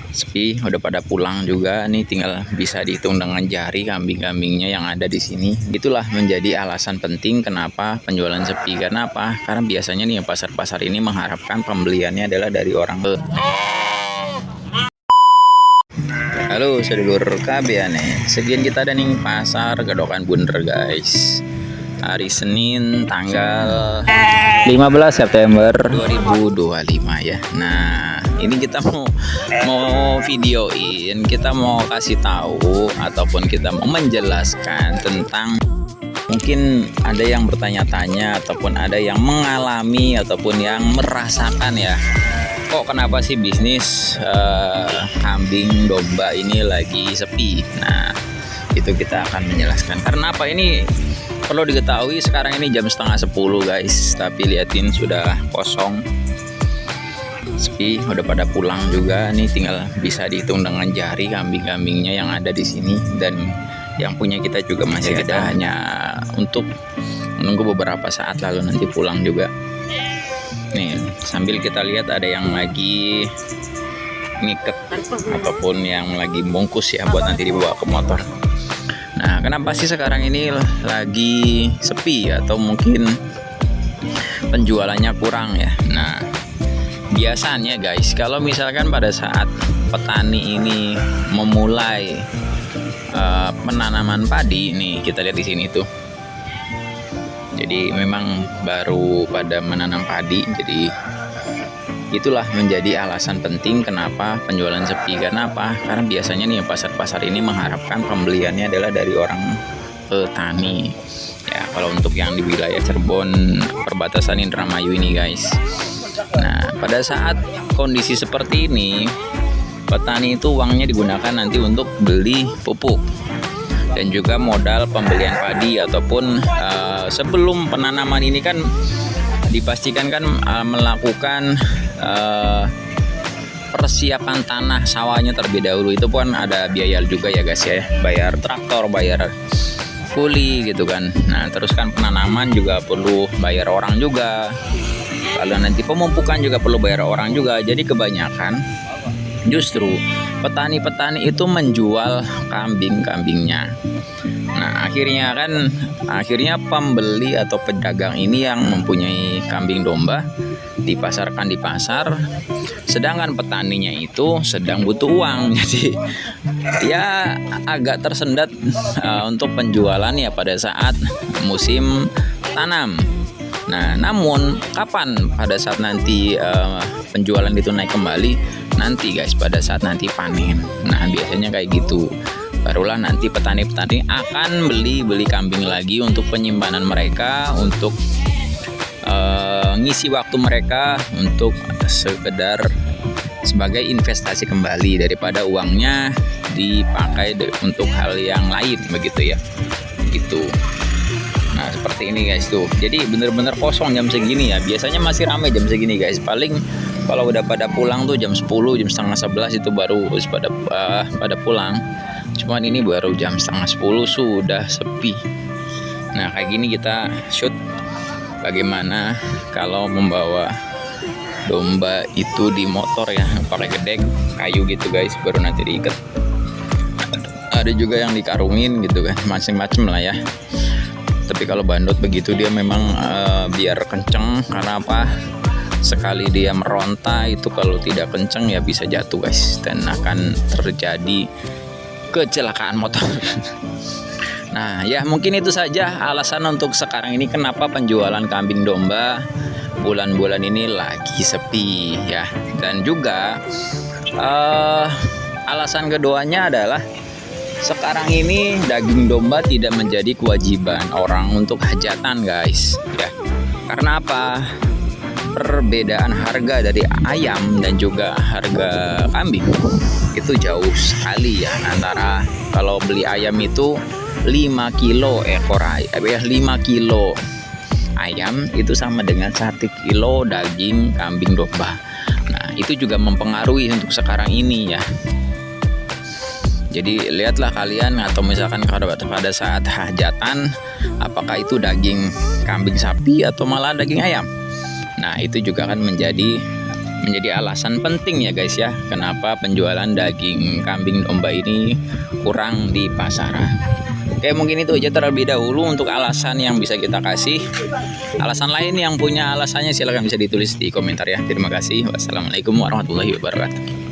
sepi, udah pada pulang juga nih, tinggal bisa dihitung dengan jari kambing-kambingnya yang ada di sini. Itulah menjadi alasan penting kenapa penjualan sepi. Karena apa? Karena biasanya nih pasar-pasar ini mengharapkan pembeliannya adalah dari orang. Halo sedulur KB nih. Sekian kita ada nih pasar Gedokan Bunder guys. Hari Senin tanggal 15 September 2025 ya. Nah, ini kita mau videoin, kita mau kasih tahu ataupun kita mau menjelaskan tentang, mungkin ada yang bertanya-tanya ataupun ada yang mengalami ataupun yang merasakan ya, kok kenapa sih bisnis kambing domba ini lagi sepi. Nah, itu kita akan menjelaskan karena apa. Ini perlu diketahui sekarang ini jam setengah 10 guys, tapi liatin sudah kosong, sepi, udah pada pulang juga nih, tinggal bisa dihitung dengan jari kambing-kambingnya yang ada di sini, dan yang punya kita juga masih ada, hanya untuk menunggu beberapa saat lalu nanti pulang juga. Nih, sambil kita lihat ada yang lagi ngiket ataupun yang lagi bungkus ya buat nanti dibawa ke motor. Nah, kenapa sih sekarang ini lagi sepi atau mungkin penjualannya kurang ya? Nah, biasanya guys, kalau misalkan pada saat petani ini memulai penanaman padi, nih kita lihat di sini tuh. Jadi memang baru pada menanam padi, jadi itulah menjadi alasan penting kenapa penjualan sepi. Karena apa? Karena biasanya nih pasar-pasar ini mengharapkan pembeliannya adalah dari orang petani. Ya, kalau untuk yang di wilayah Cirebon, perbatasan Indramayu ini guys. Nah, pada saat kondisi seperti ini, petani itu uangnya digunakan nanti untuk beli pupuk dan juga modal pembelian padi, ataupun sebelum penanaman ini kan dipastikan kan melakukan persiapan tanah sawahnya terlebih dahulu. Itu pun ada biaya juga ya guys ya, bayar traktor, bayar kuli gitu kan. Nah, terus kan penanaman juga perlu bayar orang juga, lalu nanti pemupukan juga perlu bayar orang juga. Jadi kebanyakan justru petani-petani itu menjual kambing-kambingnya. Nah, akhirnya pembeli atau pedagang ini yang mempunyai kambing domba dipasarkan di pasar, sedangkan petaninya itu sedang butuh uang. Jadi ya agak tersendat untuk penjualannya pada saat musim tanam. Nah, namun kapan pada saat nanti penjualan itu naik kembali? Nanti guys, pada saat nanti panen. Nah, biasanya kayak gitu. Barulah nanti petani-petani akan beli kambing lagi untuk penyimpanan mereka, untuk ngisi waktu mereka, untuk sekedar sebagai investasi kembali daripada uangnya dipakai untuk hal yang lain, begitu ya. Gitu. Nah, seperti ini guys tuh. Jadi bener-bener kosong jam segini ya. Biasanya masih ramai jam segini guys. Paling kalau udah pada pulang tuh jam 10, jam setengah 11 itu baru pada pulang. Cuman ini baru jam setengah 10 sudah sepi. Nah, kayak gini kita shoot bagaimana kalau membawa domba itu di motor ya, pakai gedek kayu gitu guys, baru nanti diikat. Ada juga yang dikarungin gitu kan, macem-macem lah ya. Tapi kalau bandot begitu dia memang biar kenceng. Karena apa? Sekali dia meronta itu kalau tidak kenceng ya bisa jatuh guys, dan akan terjadi kecelakaan motor. Nah ya, mungkin itu saja alasan untuk sekarang ini kenapa penjualan kambing domba bulan-bulan ini lagi sepi ya. Dan juga alasan keduanya adalah sekarang ini daging domba tidak menjadi kewajiban orang untuk hajatan guys ya. Karena apa? Perbedaan harga dari ayam dan juga harga kambing itu jauh sekali ya. Antara kalau beli ayam itu 5 kilo ekor ayam, 5 kilo ayam itu sama dengan 1 kilo daging kambing domba. Nah, itu juga mempengaruhi untuk sekarang ini ya. Jadi lihatlah kalian, atau misalkan pada saat hajatan, apakah itu daging kambing sapi atau malah daging ayam. Nah, itu juga kan menjadi menjadi alasan penting ya guys ya, kenapa penjualan daging kambing domba ini kurang di pasaran. Oke, mungkin itu aja terlebih dahulu untuk alasan yang bisa kita kasih. Alasan lain yang punya alasannya silahkan bisa ditulis di komentar ya. Terima kasih. Wassalamualaikum warahmatullahi wabarakatuh.